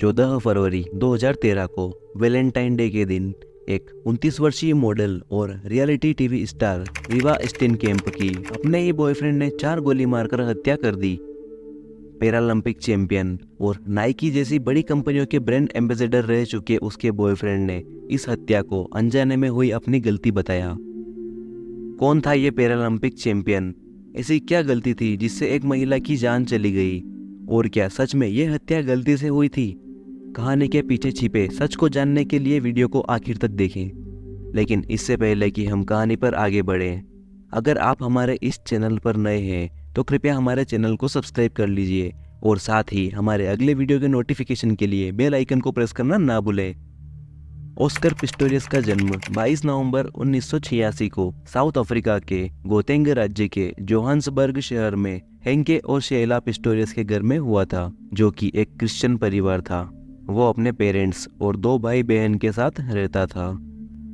14 फरवरी 2013 को Valentine day के दिन एक 29 वर्षीय मॉडल और रियलिटी टीवी स्टार रीवा स्टेनकेम्प की अपने ही बॉयफ्रेंड ने 4 गोली मारकर हत्या कर दी। पैरालंपिक चैंपियन और नाइकी जैसी बड़ी कंपनियों के ब्रांड एम्बेसडर रह चुके उसके बॉयफ्रेंड ने इस हत्या को अनजाने में हुई अपनी गलती बताया। कौन था ये पैरालंपिक चैंपियन? ऐसी क्या गलती थी जिससे एक महिला की जान चली गई? और क्या सच में ये हत्या गलती से हुई थी? कहानी के पीछे छिपे सच को जानने के लिए वीडियो को आखिर तक देखें। लेकिन इससे पहले कि हम कहानी पर आगे बढ़ें, अगर आप हमारे इस चैनल पर नए हैं तो कृपया हमारे चैनल को सब्सक्राइब कर लीजिए और साथ ही हमारे अगले वीडियो के नोटिफिकेशन के लिए बेल आइकन को प्रेस करना ना भूलें। ऑस्कर पिस्टोरियस का जन्म 22 नवंबर 1986 को साउथ अफ्रीका के गोतेंग राज्य के जोहान्सबर्ग शहर में हेंके और शेला पिस्टोरियस के घर में हुआ था, जो कि एक क्रिश्चियन परिवार था। वो अपने पेरेंट्स और 2 भाई बहन के साथ रहता था।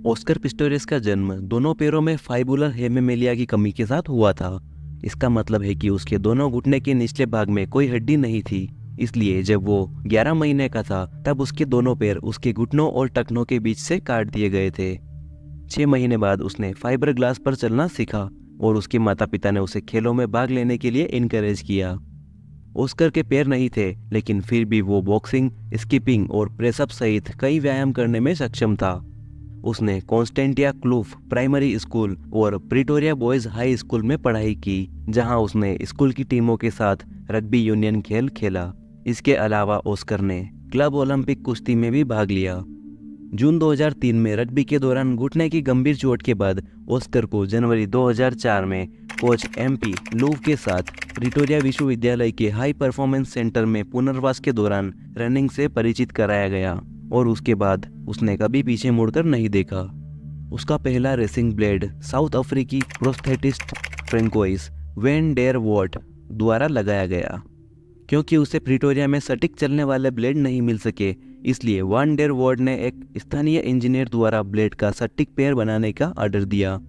ऑस्कर पिस्टोरियस का जन्म दोनों पैरों में फाइबुलर हेमिमेलिया की कमी के साथ हुआ था। इसका मतलब है कि उसके दोनों घुटने के निचले भाग में कोई हड्डी नहीं थी। इसलिए जब वो 11 महीने का था तब उसके दोनों पैर उसके घुटनों और टखनों के बीच से काट दिए गए थे। 6 महीने बाद उसने फाइबर ग्लास पर चलना सीखा और उसके माता पिता ने उसे खेलों में भाग लेने के लिए इनकरेज किया। ऑस्कर के पैर नहीं थे, लेकिन फिर भी वो बॉक्सिंग, स्कीपिंग और प्रेसअप सहित कई व्यायाम करने में सक्षम था। उसने कॉन्स्टेंटिया क्लूफ प्राइमरी स्कूल और प्रिटोरिया बॉयज हाई स्कूल में पढ़ाई की, जहां उसने स्कूल की टीमों के साथ रग्बी यूनियन खेल खेला। इसके अलावा ऑस्कर ने क्लब ओलंपिक कुश्ती में भी भाग लिया। जून 2003 में रग्बी के दौरान घुटने की गंभीर चोट के बाद ऑस्कर को जनवरी 2004 में कोच MP लूव के साथ प्रिटोरिया विश्वविद्यालय के हाई परफॉर्मेंस सेंटर में पुनर्वास के दौरान रनिंग से परिचित कराया गया और उसके बाद उसने कभी पीछे मुड़कर नहीं देखा। उसका पहला रेसिंग ब्लेड साउथ अफ्रीकी prosthetist François when der what द्वारा लगाया गया। क्योंकि उसे प्रिटोरिया में सटीक चलने वाले ब्लेड नहीं मिल सके, इसलिए वान डेर वॉर्ड ने एक स्थानीय इंजीनियर द्वारा ब्लेड का सटीक पैर बनाने का ऑर्डर दिया।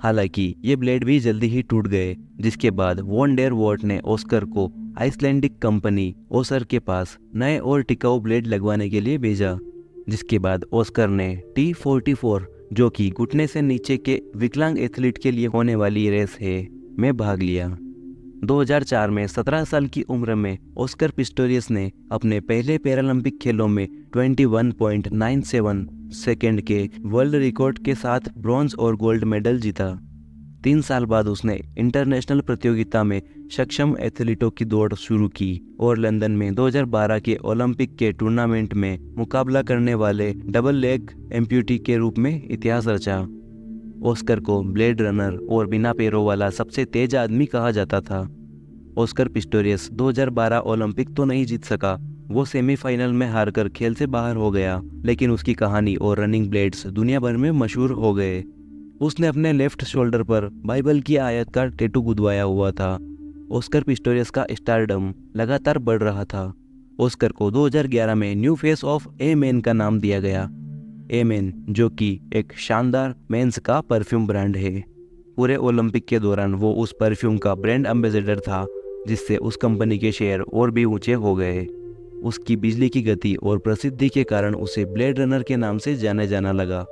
हालांकि ये ब्लेड भी जल्दी ही टूट गए, जिसके बाद वान डेर वॉर्ड ने ऑस्कर को आइसलैंडिक कंपनी ओसर के पास नए और टिकाऊ ब्लेड लगवाने के लिए भेजा। जिसके बाद ऑस्कर ने T44, जो कि घुटने से नीचे के विकलांग एथलीट के लिए होने वाली रेस है, में भाग लिया। 2004 में 17 साल की उम्र में ऑस्कर पिस्टोरियस ने अपने पहले पैरालंपिक खेलों में 21.97 सेकेंड के वर्ल्ड रिकॉर्ड के साथ ब्रॉन्ज और गोल्ड मेडल जीता। 3 साल बाद उसने इंटरनेशनल प्रतियोगिता में सक्षम एथलीटों की दौड़ शुरू की और लंदन में 2012 के ओलंपिक के टूर्नामेंट में मुकाबला करने वाले डबल लेग एम्प्यूटी के रूप में इतिहास रचा। ऑस्कर को ब्लेड रनर और बिना पैरों वाला सबसे तेज आदमी कहा जाता था। ऑस्कर पिस्टोरियस 2012 ओलंपिक तो नहीं जीत सका, वो सेमीफाइनल में हारकर खेल से बाहर हो गया, लेकिन उसकी कहानी और रनिंग ब्लेड्स दुनिया भर में मशहूर हो गए। उसने अपने लेफ्ट शोल्डर पर बाइबल की आयत का टैटू गुदवाया हुआ था। ऑस्कर पिस्टोरियस का स्टारडम लगातार बढ़ रहा था। ऑस्कर को 2011 में new face of a man का नाम दिया गया। ए मैन, जो कि एक शानदार मेंस का परफ्यूम ब्रांड है। पूरे ओलंपिक के दौरान वो उस परफ्यूम का ब्रांड एम्बेसडर था, जिससे उस कंपनी के शेयर और भी ऊंचे हो गए। उसकी बिजली की गति और प्रसिद्धि के कारण उसे ब्लेड रनर के नाम से जाने जाना लगा।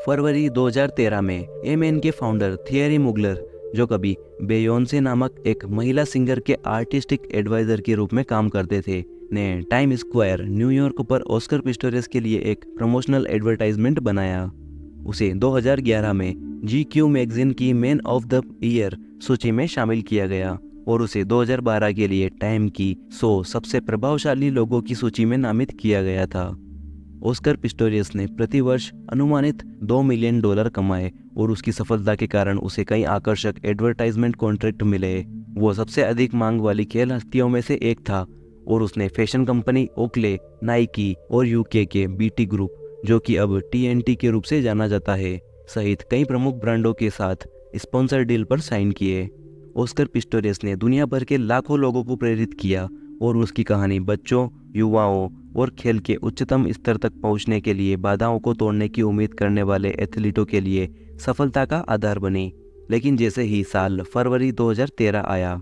फरवरी 2013 में ए मैन के फाउंडर थियरी मुगलर, जो कभी बेयोंसे नामक एक महिला सिंगर के आर्टिस्टिक एडवाइजर के रूप में काम करते थे, ने टाइम स्क्वायर न्यूयॉर्क पर ऑस्कर पिस्टोरियस के लिए एक प्रमोशनल एडवर्टाइजमेंट बनाया। उसे 2011 में GQ मैगजीन की मैन ऑफ द ईयर सूची में शामिल किया गया और उसे 2012 के लिए टाइम की 100 सबसे प्रभावशाली लोगों की सूची में नामित किया गया था। ऑस्कर पिस्टोरियस ने प्रतिवर्ष अनुमानित $2 मिलियन कमाए और उसकी सफलता के कारण उसे कई आकर्षक एडवर्टाइजमेंट कॉन्ट्रैक्ट मिले। वो सबसे अधिक मांग वाली खेल हस्तियों में से एक था और उसने फैशन कंपनी ओकले, नाइकी और UK के BT ग्रुप, जो कि अब TNT के रूप से जाना जाता है, सहित कई प्रमुख ब्रांडों के साथ स्पॉन्सर डील पर साइन किए। ऑस्कर पिस्टोरियस ने दुनिया भर के लाखों लोगों को प्रेरित किया और उसकी कहानी बच्चों, युवाओं और खेल के उच्चतम स्तर तक पहुंचने के लिए बाधाओं को तोड़ने की उम्मीद करने वाले एथलीटों के लिए सफलता का आधार बनी। लेकिन जैसे ही साल फरवरी 2013 आया,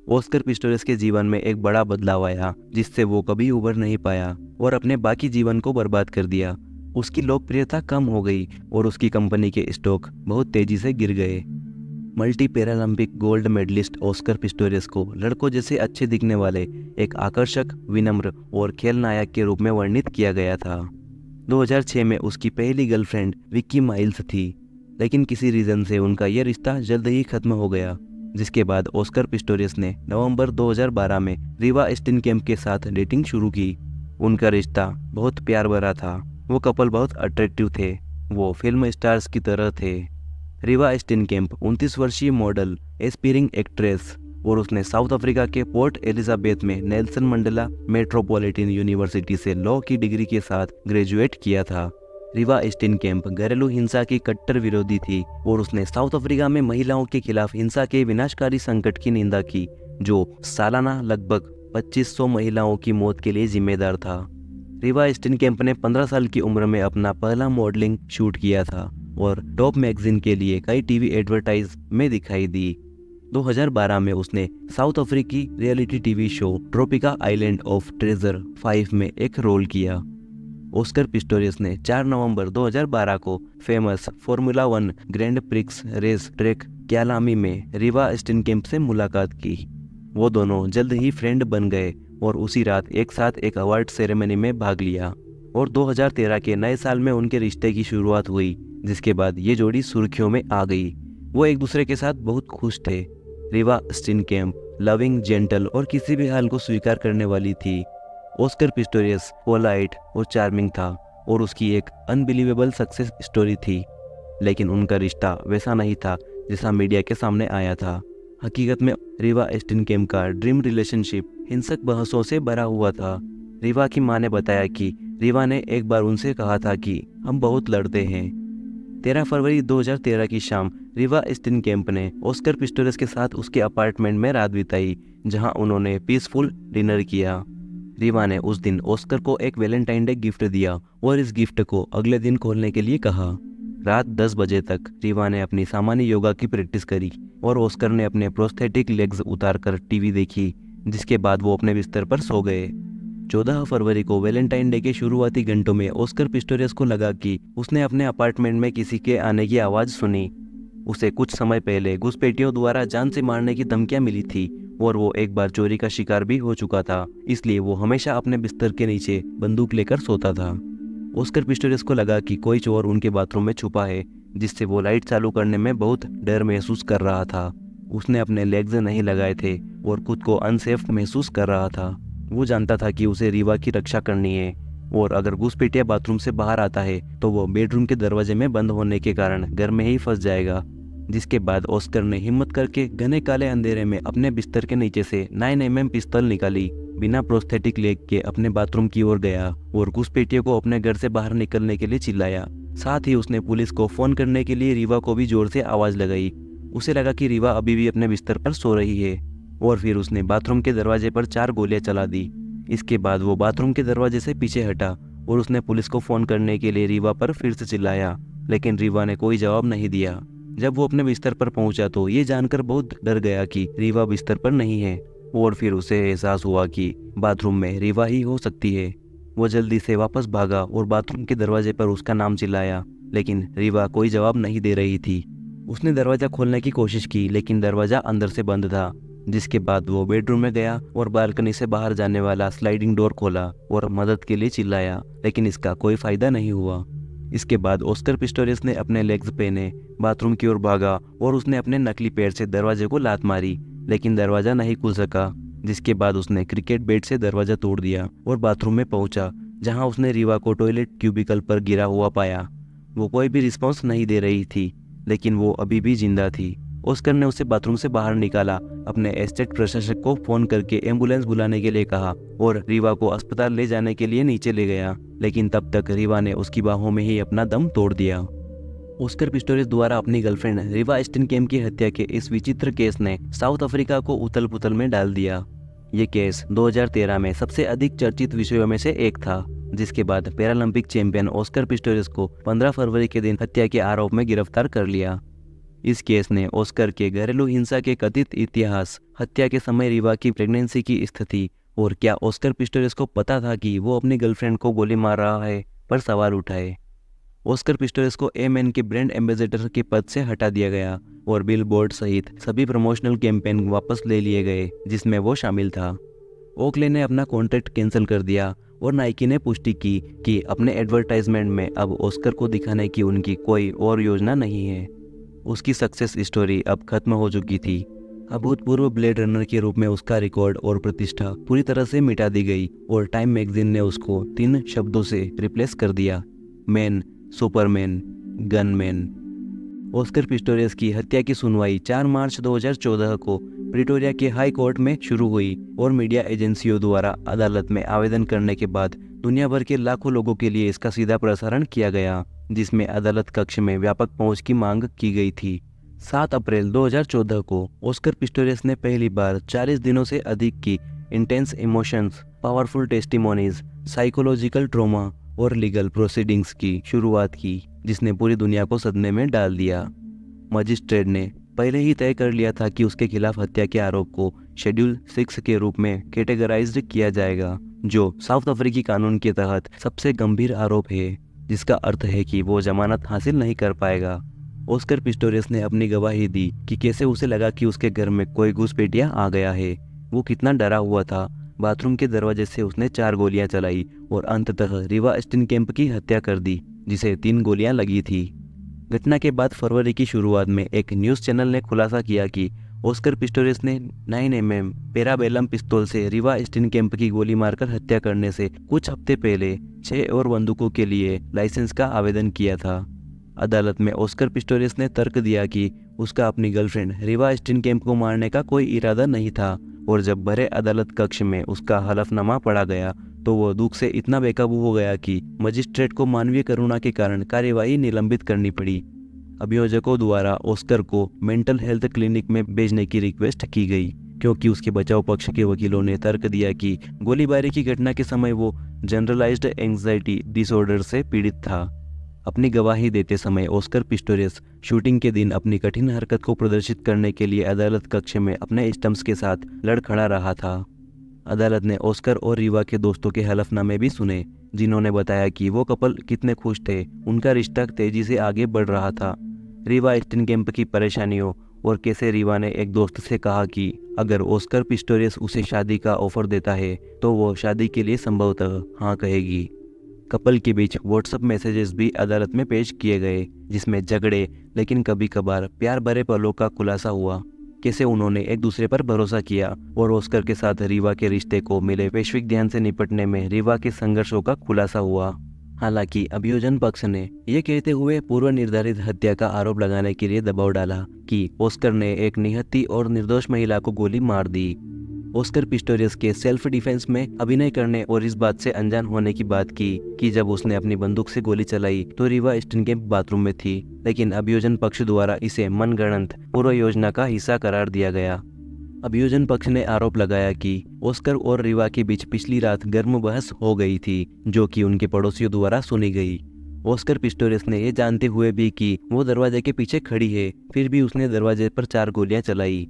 ऑस्कर पिस्टोरियस के जीवन में एक बड़ा बदलाव आया जिससे वो कभी उबर नहीं पाया और अपने बाकी जीवन को बर्बाद कर दिया। उसकी लोकप्रियता कम हो गई और उसकी कंपनी के स्टॉक बहुत तेजी से गिर गए। Multi paralympic gold medalist Oscar Pistorius को लड़कों जैसे अच्छे दिखने वाले एक आकर्षक, विनम्र और खेल नायक के रूप में वर्णित किया गया था। 2006 में उसकी पहली गर्लफ्रेंड विक्की माइल्स थी, लेकिन किसी रीज़न से उनका यह रिश्ता जल्द ही खत्म हो गया, जिसके बाद ऑस्कर पिस्टोरियस ने नवंबर 2012 में रीवा स्टेनकेम्प के साथ डेटिंग शुरू की। उनका रिश्ता बहुत प्यार भरा था। वो कपल बहुत अट्रैक्टिव थे। वो फिल्म स्टार्स की तरह थे। रीवा स्टेनकेम्प 29 वर्षीय मॉडल, एस्पायरिंग एक्ट्रेस और उसने साउथ अफ्रीका के पोर्ट एलिजाबेथ में नेल्सन मंडेला मेट्रोपॉलिटन यूनिवर्सिटी से लॉ की डिग्री के साथ ग्रेजुएट किया था। रीवा स्टेनकेम्प घरेलू हिंसा की कट्टर विरोधी थी और उसने साउथ अफ्रीका में महिलाओं के खिलाफ हिंसा के विनाशकारी संकट की निंदा की, जो सालाना लगभग 2500 महिलाओं की मौत के लिए जिम्मेदार था। रीवा स्टेनकेम्प ने 15 साल की उम्र में अपना पहला मॉडलिंग शूट किया था और टॉप मैगजीन के लिए कई टीवी एडवर्टाइज में दिखाई दी। 2012 में उसने साउथ अफ्रीकी reality TV show Tropika Island of Treasure 5 में एक रोल किया। ऑस्कर पिस्टोरियस ने 4 नवंबर 2012 को famous Formula 1 Grand Prix race track Kyalami में रीवा स्टेनकेम्प से मुलाकात की। वो दोनों जल्द ही फ्रेंड बन गए और उसी रात एक साथ एक अवार्ड सेरेमनी में भाग लिया और 2013 के नए साल में उनके रिश्ते की शुरुआत हुई, जिसके बाद ये जोड़ी सुर्खियों में आ गई। वो एक दूसरे के साथ बहुत खुश थे। रीवा स्टेनकेम्प लविंग, जेंटल और किसी भी हाल को स्वीकार करने वाली थी। ऑस्कर पिस्टोरियस पोलाइट और चार्मिंग था और उसकी एक अनबिलीवेबल सक्सेस स्टोरी थी, लेकिन उनका रिश्ता वैसा नहीं था जैसा मीडिया के सामने आया था। हकीकत में रीवा स्टेनकेम्प का ड्रीम रिलेशनशिप हिंसक बहसों से भरा हुआ था। रीवा की मां ने बताया कि रीवा ने एक बार उनसे कहा था कि हम बहुत लड़ते हैं। 13 फरवरी 2013 की शाम रीवा स्टेनकेम्प ने ऑस्कर पिस्टोरियस के साथ उसके अपार्टमेंट में रात बिताई, जहां उन्होंने पीसफुल डिनर किया। रीवा ने उस दिन ऑस्कर को एक वैलेंटाइन डे गिफ्ट दिया और इस गिफ्ट को अगले दिन खोलने के लिए कहा। रात 10 बजे तक रीवा ने अपनी सामान्य योगा की प्रैक्टिस करी और ऑस्कर ने अपने प्रोस्थेटिक लेग्स उतारकर टीवी देखी, जिसके बाद वो अपने बिस्तर पर सो गए। 14 फरवरी को वैलेंटाइन डे के शुरुआती घंटों में ऑस्कर पिस्टोरियस को लगा कि उसने अपने अपार्टमेंट में किसी के आने की आवाज़ सुनी। उसे कुछ समय पहले घुसपैठियों द्वारा जान से मारने की धमकियां मिली थी और वो एक बार चोरी का शिकार भी हो चुका था, इसलिए वो हमेशा अपने बिस्तर के नीचे बंदूक लेकर सोता था। ऑस्कर पिस्टोरियस को लगा कि कोई चोर उनके बाथरूम में छुपा है, जिससे वो लाइट चालू करने में बहुत डर महसूस कर रहा था। उसने अपने लेग्स नहीं लगाए थे और खुद को अनसेफ महसूस कर रहा था। वो जानता था कि उसे रीवा की रक्षा करनी है और अगर घुसपैठिया बाथरूम से बाहर आता है तो वो बेडरूम के दरवाजे में बंद होने के कारण घर में ही फंस जाएगा। जिसके बाद ऑस्कर ने हिम्मत करके घने काले अंधेरे में अपने बिस्तर के नीचे से 9mm पिस्तौल निकाली, बिना प्रोस्थेटिक लेग के अपने बाथरूम की ओर गया और घुसपैठियों को अपने घर से बाहर निकलने के लिए चिल्लाया। साथ ही उसने पुलिस को फोन करने के लिए रीवा को भी जोर से आवाज लगाई। उसे लगा कि रीवा अभी भी अपने बिस्तर पर सो रही है और फिर उसने बाथरूम के दरवाजे पर 4 गोलियां चला दी। इसके बाद वो बाथरूम के दरवाजे से पीछे हटा और उसने पुलिस को फोन करने के लिए रीवा पर फिर से चिल्लाया, लेकिन रीवा ने कोई जवाब नहीं दिया। जब वो अपने बिस्तर पर पहुंचा तो ये जानकर बहुत डर गया कि रीवा बिस्तर पर नहीं है और फिर उसे एहसास हुआ कि बाथरूम में रीवा ही हो सकती है। वो जल्दी से वापस भागा और बाथरूम के दरवाजे पर उसका नाम चिल्लाया, लेकिन रीवा कोई जवाब नहीं दे रही थी। उसने दरवाजा खोलने की कोशिश की, लेकिन दरवाजा अंदर से बंद था। जिसके बाद वो बेडरूम में गया और बालकनी से बाहर जाने वाला स्लाइडिंग डोर खोला और मदद के लिए चिल्लाया, लेकिन इसका कोई फायदा नहीं हुआ। इसके बाद ऑस्कर पिस्टोरियस ने अपने लेग्स पहने, बाथरूम की ओर भागा और उसने अपने नकली पैर से दरवाजे को लात मारी, लेकिन दरवाजा नहीं खुल सका। जिसके बाद उसने क्रिकेट बैट से दरवाजा तोड़ दिया और बाथरूम में पहुंचा, जहां उसने रीवा को टॉयलेट क्यूबिकल पर गिरा हुआ पाया। वो कोई भी रिस्पॉन्स नहीं दे रही थी, लेकिन वो अभी भी जिंदा थी। ऑस्कर ने उसे बाथरूम से बाहर निकाला, अपने एस्टेट प्रशासक को फोन करके एम्बुलेंस बुलाने के लिए कहा और रीवा को अस्पताल ले जाने के लिए नीचे ले गया, लेकिन तब तक रीवा ने उसकी बाहों में ही अपना दम तोड़ दिया। ऑस्कर पिस्टोरियस द्वारा अपनी गर्लफ्रेंड रीवा स्टेनकेम्प की हत्या के इस विचित्र केस ने साउथ अफ्रीका को उथल पुथल में डाल दिया। ये केस 2013 में सबसे अधिक चर्चित विषयों में से एक था, जिसके बाद पैरालंपिक चैंपियन ऑस्कर पिस्टोरियस को 15 फरवरी के दिन हत्या के आरोप में गिरफ्तार कर लिया। इस केस ने ऑस्कर के घरेलू हिंसा के कथित इतिहास, हत्या के समय रीवा की प्रेगनेंसी की स्थिति और क्या ऑस्कर पिस्टोरियस को पता था कि वो अपनी गर्लफ्रेंड को गोली मार रहा है पर सवाल उठाए। ऑस्कर पिस्टोरियस को एमएन के ब्रांड एम्बेसडर के पद से हटा दिया गया और बिलबोर्ड सहित सभी प्रमोशनल कैंपेन वापस ले लिए गए जिसमें वो शामिल था। ओकले ने अपना कॉन्ट्रैक्ट कैंसिल कर दिया और नाइकी ने पुष्टि की कि अपने एडवर्टाइजमेंट में अब ऑस्कर को दिखाने की उनकी कोई और योजना नहीं है। उसकी सक्सेस स्टोरी अब खत्म हो चुकी थी। अभूतपूर्व ब्लेड रनर के रूप में उसका रिकॉर्ड और प्रतिष्ठा पूरी तरह से मिटा दी गई और टाइम मैगजीन ने उसको 3 शब्दों से रिप्लेस कर दिया: man, Superman, gunman. Oscar Pistorius की हत्या की सुनवाई 4 मार्च 2014 को प्रिटोरिया के हाई कोर्ट में शुरू हुई और मीडिया एजेंसियों द्वारा अदालत में आवेदन करने के बाद दुनिया भर के लाखों लोगों के लिए इसका सीधा प्रसारण किया गया, जिसमें अदालत कक्ष में व्यापक पहुंच की मांग की गई थी। 7 अप्रैल 2014 को ऑस्कर पिस्टोरियस ने पहली बार 40 दिनों से अधिक की intense emotions, powerful testimonies, psychological trauma और लीगल प्रोसीडिंग्स की शुरुआत की, जिसने पूरी दुनिया को सदमे में डाल दिया। मजिस्ट्रेट ने पहले ही तय कर लिया था कि उसके खिलाफ हत्या के आरोप को शेड्यूल 6 के रूप में कैटेगराइज्ड किया जाएगा, जो साउथ अफ्रीकी कानून के तहत सबसे गंभीर आरोप है, जिसका अर्थ है कि वो जमानत हासिल नहीं कर पाएगा। ऑस्कर पिस्टोरियस ने अपनी गवाही दी कि कैसे उसे लगा कि उसके घर में कोई घुसपैठिया आ गया है। वो कितना डरा हुआ था। बाथरूम के दरवाजे से उसने 4 गोलियां चलाई और अंततः रीवा स्टेनकैम्प की हत्या कर दी, जिसे 3 गोलियां लगी थी। घटना के बाद फरवरी की शुरुआत में एक न्यूज़ चैनल ने खुलासा किया कि ऑस्कर पिस्टोरियस ने 9mm पेराबेलम पिस्तौल से रीवा स्टेनकैम्प की गोली मारकर हत्या करने से कुछ हफ्ते पहले 6 और बंदूकों के लिए लाइसेंस का आवेदन किया था। अदालत में ऑस्कर पिस्टोरियस ने तर्क दिया कि उसका अपनी गर्लफ्रेंड रीवा स्टेनकैम्प को मारने का कोई इरादा नहीं था और जब भरे अदालत कक्ष में उसका हलफनामा पढ़ा गया तो वो दुख से इतना बेकाबू हो गया कि मजिस्ट्रेट को मानवीय करुणा के कारण कार्यवाही निलंबित करनी पड़ी। अभियोजकों द्वारा ऑस्कर को मेंटल हेल्थ क्लिनिक में भेजने की रिक्वेस्ट की गई क्योंकि उसके बचाव पक्ष के वकीलों ने तर्क दिया कि गोलीबारी की घटना के समय वो जनरलाइज्ड एंग्जाइटी डिसऑर्डर से पीड़ित था। अपनी गवाही देते समय ऑस्कर पिस्टोरियस शूटिंग के दिन अपनी कठिन हरकत को प्रदर्शित करने के लिए अदालत कक्ष में अपने स्टंप्स के साथ लड़ खड़ा रहा था। अदालत ने ऑस्कर और रीवा के दोस्तों के हलफनामे भी सुने, जिन्होंने बताया कि वो कपल कितने खुश थे, उनका रिश्ता तेजी से आगे बढ़ रहा था। रीवा स्टेनकैम्प की परेशानियों और कैसे रीवा ने एक दोस्त से कहा कि अगर ऑस्कर पिस्टोरियस उसे शादी का ऑफर देता है तो वो शादी के लिए संभवतः हाँ कहेगी। कपल के बीच व्हाट्सएप मैसेजेस भी अदालत में पेश किए गए, जिसमें झगड़े लेकिन कभी कभार प्यार भरे पलों का खुलासा हुआ। कैसे उन्होंने एक दूसरे पर भरोसा किया और ऑस्कर के साथ रीवा के रिश्ते को मिले वैश्विक ध्यान से निपटने में रीवा के संघर्षों का खुलासा हुआ। हालांकि अभियोजन पक्ष ने यह कहते हुए पूर्व निर्धारित हत्या का आरोप लगाने के लिए दबाव डाला कि ऑस्कर ने एक निहत्थी और निर्दोष महिला को गोली मार दी। ऑस्कर पिस्टोरियस के सेल्फ डिफेंस में अभिनय करने और इस बात से अनजान होने की बात की कि जब उसने अपनी बंदूक से गोली चलाई तो रीवा स्टेनकैम्प बाथरूम में थी, लेकिन अभियोजन पक्ष द्वारा इसे मनगढ़ंत पूर्व योजना का हिस्सा करार दिया गया। अभियोजन पक्ष ने आरोप लगाया कि ऑस्कर और रीवा के बीच पिछली रात गर्म बहस हो गई थी, जो कि उनके पड़ोसियों द्वारा सुनी गई। ऑस्कर पिस्टोरियस ने ये जानते हुए भी कि वो दरवाजे के पीछे खड़ी है, फिर भी उसने दरवाजे पर 4 गोलियां चलाई।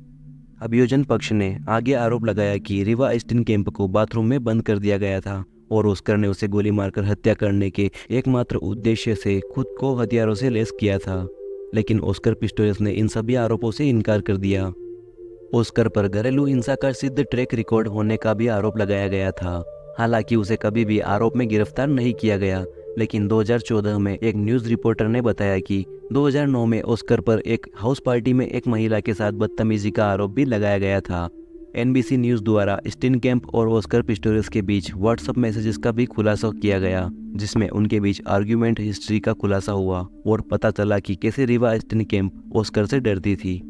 अभियोजन पक्ष ने आगे आरोप लगाया कि रीवा स्टेनकैम्प को बाथरूम में बंद कर दिया गया था और ऑस्कर ने उसे गोली मारकर हत्या करने के एकमात्र उद्देश्य से खुद को हथियारों से लैस किया था, लेकिन ऑस्कर पिस्टोरियस ने इन सभी आरोपों से इनकार कर दिया। ऑस्कर पर घरेलू हिंसा का सिद्ध ट्रैक रिकॉर्ड होने का भी आरोप लगाया गया था। हालांकि उसे कभी भी आरोप में गिरफ्तार नहीं किया गया, लेकिन 2014 में एक न्यूज़ रिपोर्टर ने बताया कि 2009 में ऑस्कर पर एक हाउस पार्टी में एक महिला के साथ बदतमीजी का आरोप भी लगाया गया था। NBC न्यूज़ द्वारा स्टेनकैम्प और ऑस्कर पिस्टोरियस के बीच व्हाट्सएप मैसेजेस का भी खुलासा किया गया, जिसमें उनके बीच आर्ग्यूमेंट हिस्ट्री का खुलासा हुआ और पता चला कि कैसे रीवा स्टेनकैम्प ऑस्कर से डरती थी।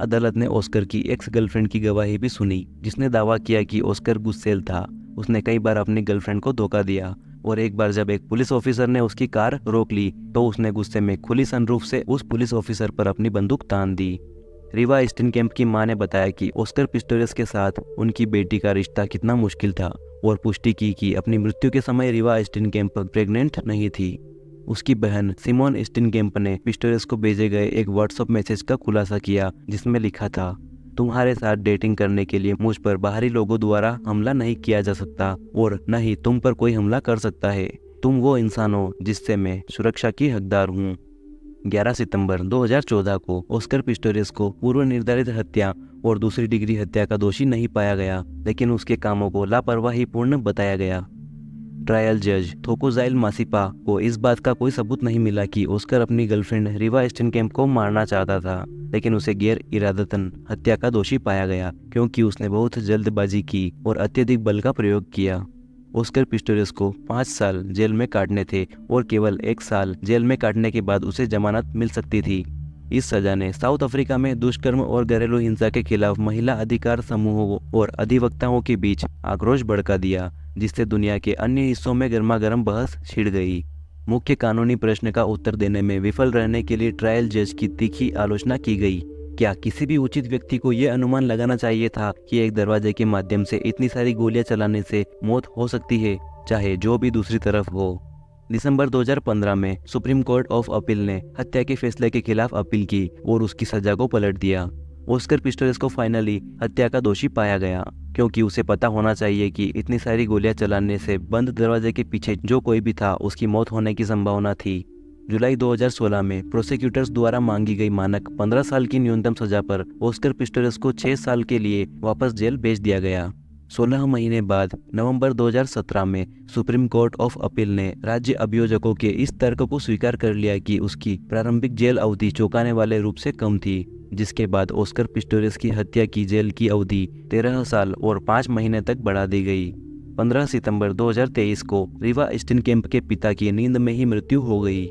अदालत ने ऑस्कर की एक्स गर्लफ्रेंड की गवाही भी सुनी, जिसने दावा किया कि ऑस्कर गुस्सैल था। उसने कई बार अपनी गर्लफ्रेंड को धोखा दिया और एक बार जब एक पुलिस ऑफिसर ने उसकी कार रोक ली तो उसने गुस्से में खुली सनरूफ से उस पुलिस ऑफिसर पर अपनी बंदूक तान दी। रीवा स्टेनकैम्प की मां ने बताया कि ऑस्कर पिस्टोरियस के साथ उनकी बेटी का रिश्ता कितना मुश्किल था और पुष्टि की कि अपनी मृत्यु के समय रीवा स्टेनकैम्प प्रेग्नेंट नहीं थी। उसकी बहन सिमोन स्टेनकेम्प ने पिस्टोरियस को भेजे गए एक व्हाट्सएप मैसेज का खुलासा किया, जिसमें लिखा था, तुम्हारे साथ डेटिंग करने के लिए मुझ पर बाहरी लोगों द्वारा हमला नहीं किया जा सकता और न ही तुम पर कोई हमला कर सकता है। तुम वो इंसान हो जिससे मैं सुरक्षा की हकदार हूँ। 11 सितंबर 2014 को ऑस्कर पिस्टोरियस को पूर्व निर्धारित हत्या और दूसरी डिग्री हत्या का दोषी नहीं पाया गया, लेकिन उसके कामों को लापरवाहीपूर्ण बताया गया। ट्रायल जज थोकोजाइल मासिपा को इस बात का कोई सबूत नहीं मिला कि ऑस्कर अपनी गर्लफ्रेंड रिवा स्टेनकेम्प को मारना चाहता था, लेकिन उसे गैर इरादतन हत्या का दोषी पाया गया क्योंकि उसने बहुत जल्दबाजी की और अत्यधिक बल का प्रयोग किया। ऑस्कर पिस्टोरियस को 5 साल जेल में काटने थे और केवल 1 साल जेल में काटने के बाद उसे जमानत मिल सकती थी। इस सजा ने साउथ अफ्रीका में दुष्कर्म और घरेलू हिंसा के खिलाफ महिला अधिकार समूहों और अधिवक्ताओं के बीच आक्रोश भड़का दिया, जिससे दुनिया के अन्य हिस्सों में गर्मागर्म बहस छिड़ गई। मुख्य कानूनी प्रश्न का उत्तर देने में विफल रहने के लिए ट्रायल जज की तीखी आलोचना की गई। क्या किसी भी उचित व्यक्ति को यह अनुमान लगाना चाहिए था कि एक दरवाजे के माध्यम से इतनी सारी गोलियां चलाने से मौत हो सकती है, चाहे जो भी दूसरी तरफ हो। दिसंबर 2015 में सुप्रीम कोर्ट ऑफ अपील ने हत्या के फैसले के खिलाफ अपील की और उसकी सजा को पलट दिया। ऑस्कर पिस्टोरियस को फाइनली हत्या का दोषी पाया गया, क्योंकि उसे पता होना चाहिए कि इतनी सारी गोलियां चलाने से बंद दरवाजे के पीछे जो कोई भी था उसकी मौत होने की संभावना थी। जुलाई 2016 में प्रोसिक्यूटर्स द्वारा मांगी गई मानक 15 साल की न्यूनतम सजा पर ऑस्कर पिस्टोरियस को 6 साल के लिए वापस जेल भेज दिया गया। 16 महीने बाद नवंबर 2017 में सुप्रीम कोर्ट ऑफ अपील ने राज्य अभियोजकों के इस तर्क को स्वीकार कर लिया कि उसकी प्रारंभिक जेल अवधि चौंकाने वाले रूप से कम थी, जिसके बाद ऑस्कर पिस्टोरियस की हत्या की जेल की अवधि 13 साल और 5 महीने तक बढ़ा दी गई। 15 सितंबर 2023 को रिवा स्टेनकेम्प के पिता की नींद में ही मृत्यु हो गई।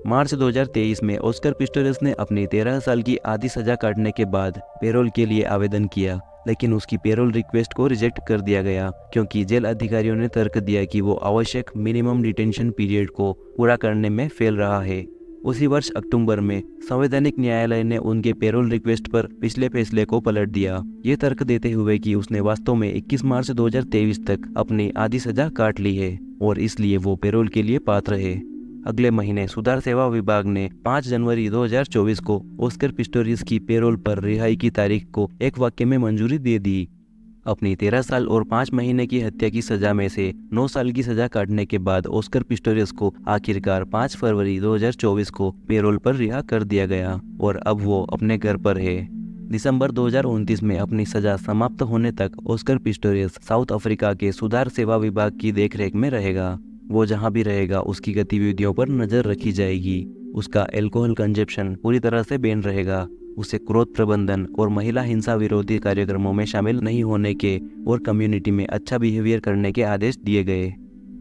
मार्च 2023 में ऑस्कर पिस्टोरियस ने अपनी 13 साल की आधी सजा काटने के बाद पैरोल के लिए आवेदन किया, लेकिन उसकी पैरोल रिक्वेस्ट को रिजेक्ट कर दिया गया क्योंकि जेल अधिकारियों ने तर्क दिया कि वो आवश्यक मिनिमम डिटेंशन पीरियड को पूरा करने में फेल रहा है। उसी वर्ष अक्टूबर में संवैधानिक न्यायालय ने उनके पैरोल रिक्वेस्ट पर पिछले फैसले को पलट दिया, ये तर्क देते हुए कि उसने वास्तव में 21 मार्च 2023 तक अपनी आधी सजा काट ली है और इसलिए वो पैरोल के लिए पात्र है। अगले महीने सुधार सेवा विभाग ने 5 जनवरी 2024 को ऑस्कर पिस्टोरियस की पैरोल पर रिहाई की तारीख को एक वाक्य में मंजूरी दे दी। अपनी 13 साल और 5 महीने की हत्या की सजा में से 9 साल की सजा काटने के बाद ऑस्कर पिस्टोरियस को आखिरकार 5 फरवरी 2024 को पैरोल पर रिहा कर दिया गया और अब वो अपने घर पर है। दिसंबर 2029 में अपनी सजा समाप्त होने तक ऑस्कर पिस्टोरियस साउथ अफ्रीका के सुधार सेवा विभाग की देखरेख में रहेगा। वो जहाँ भी रहेगा उसकी गतिविधियों पर नजर रखी जाएगी। उसका अल्कोहल कंजप्शन पूरी तरह से बैन रहेगा। उसे क्रोध प्रबंधन और महिला हिंसा विरोधी कार्यक्रमों में शामिल नहीं होने के और कम्युनिटी में अच्छा बिहेवियर करने के आदेश दिए गए।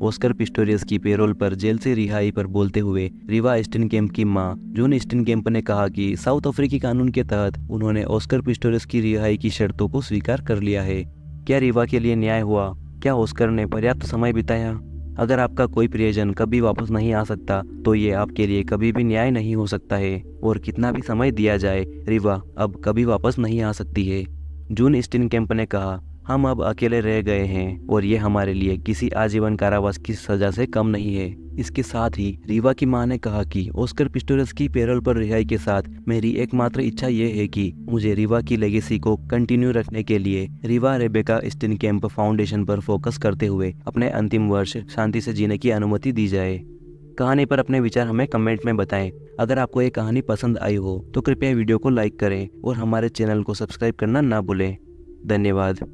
ऑस्कर पिस्टोरियस की पैरोल पर जेल से रिहाई पर बोलते हुए रिवा स्टेनकेम्प की मां जून स्टेनकेम्प ने कहा कि साउथ अफ्रीकी कानून के तहत उन्होंने ऑस्कर पिस्टोरियस की रिहाई की शर्तों को स्वीकार कर लिया है। क्या रिवा के लिए न्याय हुआ? क्या ऑस्कर ने पर्याप्त समय बिताया? अगर आपका कोई प्रियजन कभी वापस नहीं आ सकता तो ये आपके लिए कभी भी न्याय नहीं हो सकता है, और कितना भी समय दिया जाए रिवा अब कभी वापस नहीं आ सकती है। जून स्टेनकेम्प ने कहा, हम अब अकेले रह गए हैं और ये हमारे लिए किसी आजीवन कारावास की सजा से कम नहीं है। इसके साथ ही रिवा की मां ने कहा कि ऑस्कर पिस्टोरियस की पैरोल पर रिहाई के साथ मेरी एकमात्र इच्छा ये है कि मुझे रिवा की लेगेसी को कंटिन्यू रखने के लिए रिवा रेबेका स्टेनकेम्प फाउंडेशन पर फोकस करते हुए अपने अंतिम वर्ष शांति से जीने की अनुमति दी जाए। कहानी पर अपने विचार हमें कमेंट में बताएं। अगर आपको ये कहानी पसंद आई हो तो कृपया वीडियो को लाइक करें और हमारे चैनल को सब्सक्राइब करना ना भूलें। धन्यवाद।